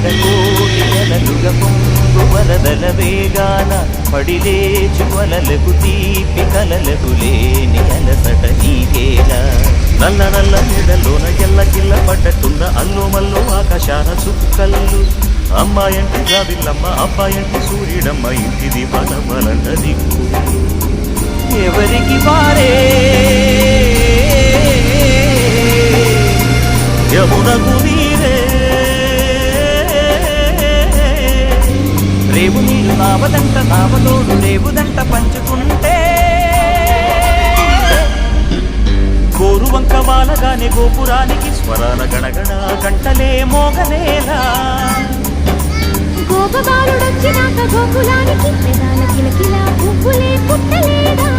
ఎడకోటి అలలుగా పొంగు వరదల వేగాన పడిలేచు వలలకు తీపి కలలకు లేని అలసట నీకేలా నల్ల నల్ల నీడలోన ఎల్లకిల్ల పడ్డట్టున్న అల్లు మల్లు ఆకాశాన చుక్కల్లు అమ్మాయంటి జాబిల్లమ్మ అబ్బాయంటి సూర్యుడమ్మ ఇంటిది బలబలంట దిక్కు ఎవరికి వారే యమునకు నీరే రేవు నీరు నావదంట నావలోడు రేవుదంట పంచుకుంటే గోరువంక వాలగానే గోపురానికి స్వరాల గణగణ గంటలే మోగనేలా గోపబాలుడొచ్చినాక గోకులానికి పెదాల కిలకిలా పువ్వులే పుట్టలేదా